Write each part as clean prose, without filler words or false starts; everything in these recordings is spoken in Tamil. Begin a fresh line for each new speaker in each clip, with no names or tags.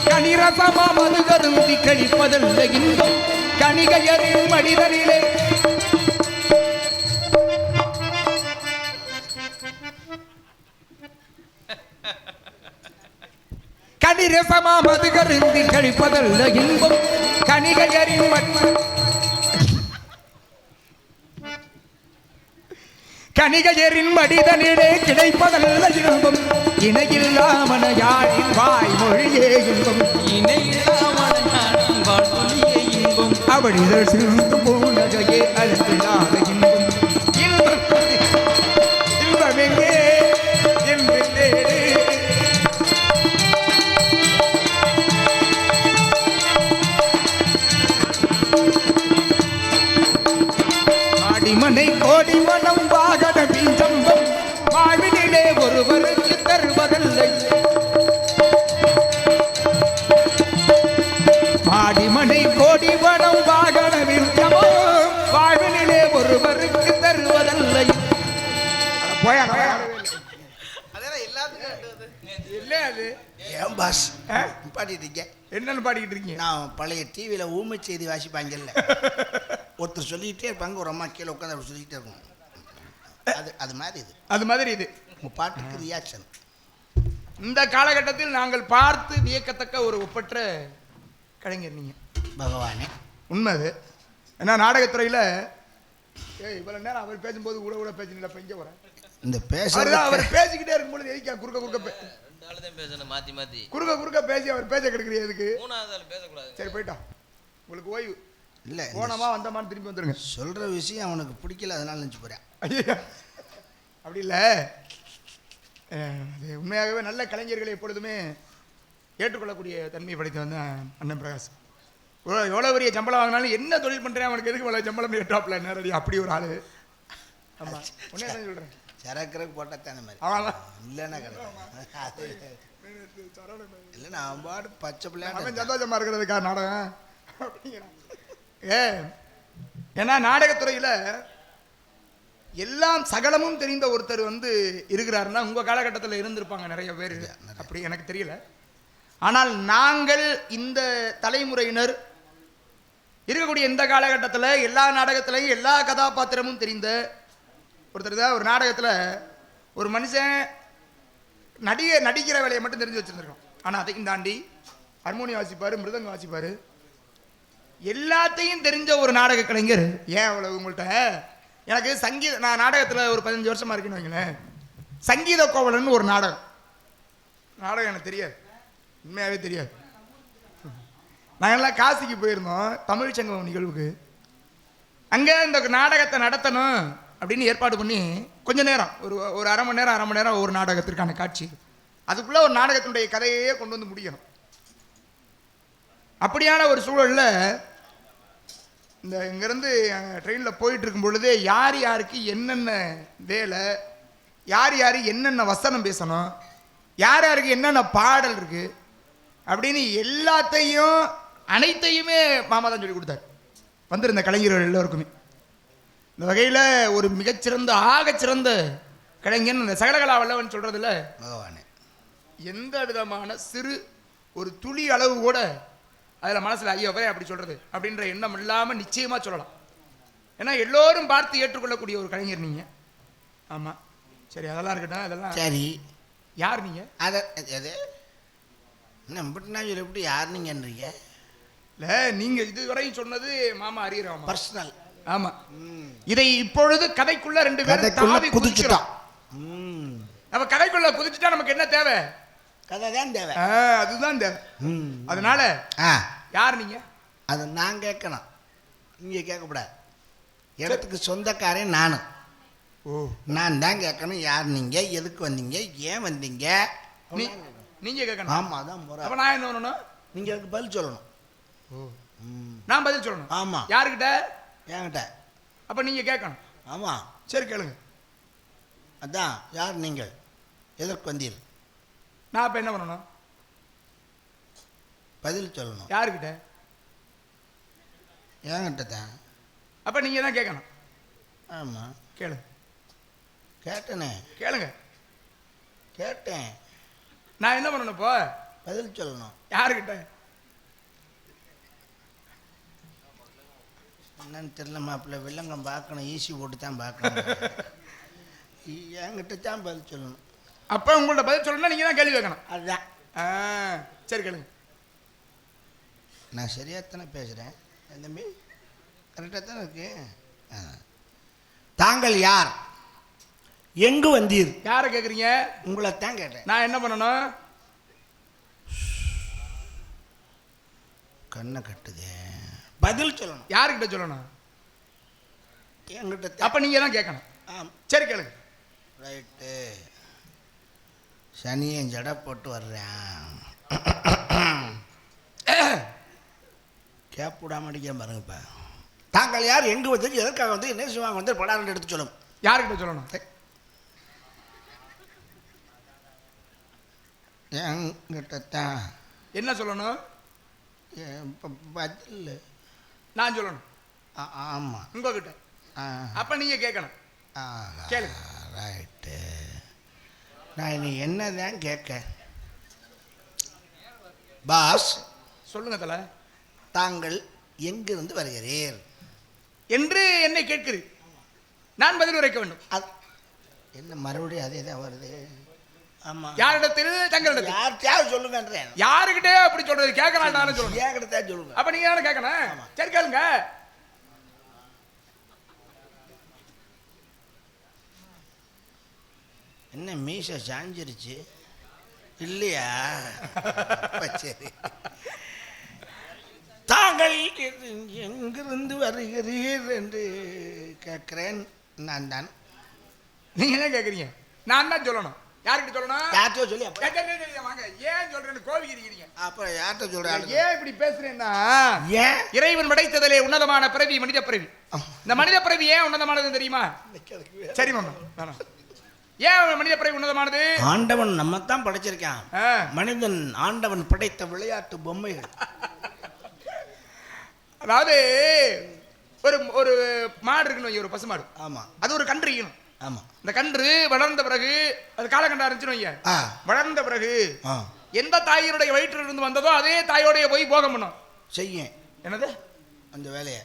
கனிரசமா மது கருந்தி கழிப்பதல்ல இன்பம் கணிகையரின் மனிதனிலே கனிரசமா மது கருந்தி கழிப்பதல்ல இன்பம் கணிகையரின் கணிகையரின் மனிதனிலே கிடைப்பதல்ல இன்பம் இணையில்லாமனையாடின் வாய்மொழியே இன்பம் இணையில்லாமனையாடின் வாய்மொழியே இன்பம் அவளிதழ் சிந்து பூனகையே அழகில்லாத இன்பம் இன்பமெங்கே என்று தேடு ஆடிமனை கோடி மனம் வாகன பிஞ்சம்பம் வாழ்வினிலே ஒருவருக்கு தருவதில்லை ஆடிமனை கோடி மனம் வாகன பிஞ்சமோ வாழ்வினிலே ஒருவருக்கு தருவதில்லை
ஏன் பாஸ் பாடிட்டு இருக்கேன்?
என்னன்னு பாடிக்கிட்டு இருக்கீங்க?
நான் பழைய டிவியில ஊமை செய்தி வாசிப்பாங்கல்ல, ஒருத்தர் சொல்லிக்கிட்டே இருப்பாங்க, ஒரு அம்மா கீழே உட்காந்து அப்படி சொல்லிக்கிட்டே இருக்கும். அது மாதிரி இது உங்க பாட்டுக்கு ரியாக்ஷன்.
இந்த காலகட்டத்தில் நாங்கள் பார்த்து வியக்கத்தக்க ஒரு ஒப்பற்ற கலைஞர் நீங்க.
பகவானே,
உண்மை அது. ஏன்னா நாடகத்துறையில் இவ்வளவு நேரம் அவர் பேசும்போது கூட பேசினா இங்கே வர
இந்த
அவர் பேசிக்கிட்டே இருக்கும்போது எதுக்கா குறுக்க பேசி அவர் பேச கிடைக்கிறீங்க எதுக்கு? சரி போயிட்டான், உங்களுக்கு ஓய்வு
இல்லை,
போனமா வந்தமான்னு திரும்பி வந்துருங்க.
சொல்ற விஷயம் அவனுக்கு பிடிக்கல, அதனால நினச்சி போறேன்.
ஐயா அப்படி இல்லை, உண்மையாகவே நல்ல கலைஞர்களை எப்பொழுதுமே ஏற்றுக்கொள்ளக்கூடிய தன்மை படைத்த வந்து அண்ணன் பிரகாஷ். எவ்வளோ பெரிய சம்பளம் வாங்கினாலும் என்ன தொழில் பண்ணுறேன் அவனுக்கு எதுக்கு இவ்வளோ சம்பளம் ஏற்றாப்புல நேரடி அப்படி ஒரு ஆள். ஆமாம், உடனே தான் சொல்கிறேன்,
சரக்கருக்கு போட்டாத்தான மாதிரி.
ஆமாம்,
இல்லைன்னா இல்லைன்னா அவன் பாட்டு பச்சை பிள்ளை
அவன் சந்தோஷமாக இருக்கிறதுக்கா நாடகம் அப்படிங்கிறான். ஏன்னா நாடகத்துறையில் எல்லாம் சகலமும் தெரிந்த ஒருத்தர் வந்து இருக்கிறாருன்னா உங்கள் காலகட்டத்தில் இருந்திருப்பாங்க நிறைய பேர், அப்படி எனக்கு தெரியல. ஆனால் நாங்கள் இந்த தலைமுறையினர் இருக்கக்கூடிய இந்த காலகட்டத்தில் எல்லா நாடகத்திலையும் எல்லா கதாபாத்திரமும் தெரிந்த ஒருத்தர் தான். ஒரு நாடகத்தில் ஒரு மனுஷன் நடிக்கிற வேலையை மட்டும் தெரிஞ்சு வச்சுருந்துருக்கோம், ஆனால் அதையும் தாண்டி ஹார்மோனியம் வாசிப்பார், மிருதங்கம் வாசிப்பார், எல்லாத்தையும் தெரிஞ்ச ஒரு நாடக கலைஞர். ஏன் அவ்வளவு உங்கள்கிட்ட? எனக்கு நான் நாடகத்தில் ஒரு 15 வருஷமாக இருக்குன்னு வைங்களேன். சங்கீத கோவலன்னு ஒரு நாடகம் எனக்கு தெரியாது, உண்மையாகவே தெரியாது. நாங்கள் எல்லாம் காசிக்கு போயிருந்தோம் தமிழ் சங்கம் நிகழ்வுக்கு. அங்கே இந்த நாடகத்தை நடத்தணும் அப்படின்னு ஏற்பாடு பண்ணி கொஞ்ச நேரம் ஒரு அரை மணி நேரம் ஒரு நாடகத்திற்கான காட்சி, அதுக்குள்ளே ஒரு நாடகத்தினுடைய கதையே கொண்டு வந்து முடிக்கணும். அப்படியான ஒரு சூழலில் இந்த இங்கேருந்து ட்ரெயினில் போயிட்டு இருக்கும் பொழுதே யார் யாருக்கு என்னென்ன வேலை, யார் என்னென்ன வசனம் பேசணும், யார் யாருக்கு என்னென்ன பாடல் இருக்குது அப்படின்னு அனைத்தையுமே மாமா தான் சொல்லி கொடுத்தார் வந்திருந்த கலைஞர்கள் எல்லோருக்குமே. இந்த வகையில் ஒரு மிகச்சிறந்த ஆகச்சிறந்த கலைஞன் இந்த சகலகலா வல்லவன் சொல்கிறதுல எந்த விதமான சிறு ஒரு துளி அளவு கூட அதில் மனசில் ஐயோவே அப்படி சொல்கிறது அப்படின்ற எண்ணம் இல்லாமல் நிச்சயமாக சொல்லலாம். ஏன்னா எல்லோரும் பார்த்து ஏற்றுக்கொள்ளக்கூடிய ஒரு கலைஞர் நீங்கள். ஆமாம், சரி, அதெல்லாம் இருக்கட்டும். அதெல்லாம்
சரி,
யார் நீங்கள்?
அதை எது நம்பிட்டுனா எப்படி யார் நீங்கன்றீங்க?
இல்லை, நீங்கள் இதுவரையும் சொன்னது மாமா அறியறோம்
பர்சனல்.
ஆமாம், இதை இப்பொழுது கதைக்குள்ள 2 பேரும்
குதிச்சுட்டோம்.
நம்ம கதைக்குள்ள குதிச்சுட்டா நமக்கு என்ன தேவை?
கதை தான் தேவை,
அதுதான் தேவை. அதனால யார் நீங்க?
அதை நான் கேட்கணும், நீங்க கேட்கக்கூடாது. இடத்துக்கு சொந்தக்காரன் நானும். நான் தான் கேட்கணும், யார் நீங்க, எதுக்கு வந்தீங்க, ஏன் வந்தீங்க,
நீங்க கேட்கணும்.
ஆமா, அதான் முறை.
அப்ப நான் என்ன பண்ணணும்?
நீங்க அதுக்கு பதில் சொல்லணும்.
நான் பதில் சொல்லணும்.
ஆமா.
யாருக்கிட்ட?
என்கிட்ட.
அப்ப நீங்க கேட்கணும்.
ஆமா.
சரி, கேளுங்க.
அதான், யார் நீங்கள், எதற்கு வந்தீர்கள்?
நான் அப்ப என்ன பண்ணணும்?
பதில் சொல்லணும்.
யாருக்கிட்ட?
என்கிட்ட தான்.
அப்ப நீங்க தான் கேட்கணும்.
ஆமா,
கேளு.
கேட்டனே.
கேளுங்க.
கேட்டேன்.
நான் என்ன பண்ணணும் இப்போ?
பதில் சொல்லணும்.
யாருக்கிட்ட?
என்னன்னு தெரியல மாப்பிள்ள. வில்லங்கம் பார்க்கணும், ஈசி போட்டு தான் பார்க்கணும். என்கிட்ட தான் பதில் சொல்லணும்.
அப்போ உங்கள்ட்ட பதில் சொல்லணும்னா நீங்கள் தான் கேள்வி கேட்கணும்.
அதுதான்.
சரி கேளுங்க.
நான் சரியாகத்தானே பேசுகிறேன் தம்பி, கரெக்டாக தானே இருக்கு. தாங்கள் யார், எங்கு வந்தீர்?
யாரை கேட்குறீங்க?
உங்களைத்தான் கேட்டேன்.
நான் என்ன பண்ணணும்?
கண்ணை கட்டுதே. பதில் சொல்லணும்.
யாருக்கிட்ட சொல்லணும்?
என்கிட்ட.
அப்போ நீங்கள் தான் கேட்கணும். சரி கேளுங்க.
ரைட்டு. சனியன் ஜடை போட்டு வர்றேன். கேப் விடாம அடிக்க பாருங்க. இப்போ தாங்கள் யார், எங்கே வந்து, எதற்காக வந்து, என்ன செய்வாங்க வந்து படாரம் எடுத்து சொல்லணும்.
யாருக்கிட்ட சொல்லணும்?
என்கிட்டத்தான். என்ன
சொல்லணும்?
பதில்
நான் சொல்லணும்.
ஆமாம்,
உங்ககிட்ட. அப்போ நீங்கள் கேட்கணும். கேளுங்க.
ரைட்டு. நான் இனி என்னதான் கேட்க? பாஸ்
சொல்லுங்க தல.
தாங்கள் எங்கிருந்து வருகிறீர்
என்று என்னை கேட்கிறீர். நான் பதில் உரைக்க வேண்டும்.
என்ன மறுபடியும் அதே தான் வருது? ஆமாம்.
யாரிடத்தில்? தங்களிடத்தில்.
யார்கிட்டயாவது சொல்லுங்கன்றேன்.
யாருக்கிட்டே அப்படி சொல்றது? கேட்கலான்னு சொல்லுங்க.
கேட்கறதா சொல்லுங்க.
அப்ப நீங்க யாரும் கேட்கணும். சரி கேளுங்க.
என்ன மீசை சாஞ்சிருச்சு இல்லையா? சரி. தாங்கள் எங்கிருந்து வருகிறீர் என்று கேட்கிறேன். நான் தான்.
நீங்க என்ன கேட்குறீங்க? நான் தான் சொல்லணும். யார்கிட்ட சொல்லணும்?
யார்கிட்ட சொல்லி
வாங்க. ஏன் சொல்றேன்னு கோவிக்கிறீங்க?
அப்புறம் யார்கிட்ட சொல்றேன்?
ஏன் இப்படி பேசுறேன்னா,
ஏன்
இறைவன் படைத்ததிலே உன்னதமான பிறவி மனித பிறவி. இந்த மனித பிறவி ஏன் உன்னதமானது தெரியுமா? சரி மாமா, ஏன் மனித பிறவி உன்னதமானது?
ஆண்டவன் நம்ம தான் படைச்சிருக்கான். மனிதன் ஆண்டவன் படைத்த விளையாட்டு பொம்மைகள்.
அதாவது ஒரு ஒரு மாடு இருக்குன்னு, ஒரு பசு மாடு.
ஆமா.
அது ஒரு கன்று ஈனும்.
ஆமா.
இந்த கன்று வளர்ந்த பிறகு, அது காலகண்டா இருந்துச்சு, வளர்ந்த பிறகு எந்த தாயினுடைய வயிற்றில் இருந்து வந்ததோ அதே தாயோடைய போய் போகம் பண்ணும்.
செய்ய
என்னது
அந்த வேலையை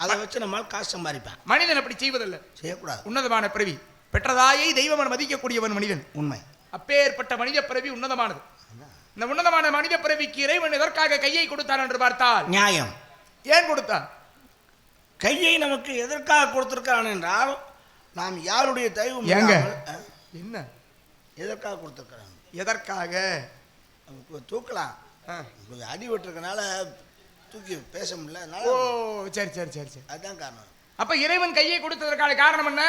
அதை வச்சு நம்மால் காசு சம்பாதிப்பேன்.
மனிதன் அப்படி செய்வதில்லை,
செய்யக்கூடாது.
உன்னதமான பிறவி. பெற்றதாயை தெய்வம் மதிக்கக்கூடியவன் மனிதன்.
உண்மை.
அப்பேற்பட்ட மனித பிறவி உன்னதமானது. இந்த உன்னதமான மனித பிறவிக்கு இறைவன் எதற்காக கையை கொடுத்தான் என்று பார்த்தால்,
நியாயம்.
ஏன் கொடுத்தான்?
கையை நமக்கு எதற்காக கொடுத்திருக்கான் என்றால், நாம் யாருடைய தெய்வம்
என்ன
எதற்காக கொடுத்திருக்கிறான்?
எதற்காக?
தூக்கலாம். கொஞ்சம் அடி விட்டுருக்கனால தூக்கி பேச முடியல.
ஓ சரி சரி சரி சரி,
அதுதான் காரணம்.
அப்ப இறைவன் கையை கொடுத்ததற்கான காரணம் என்ன?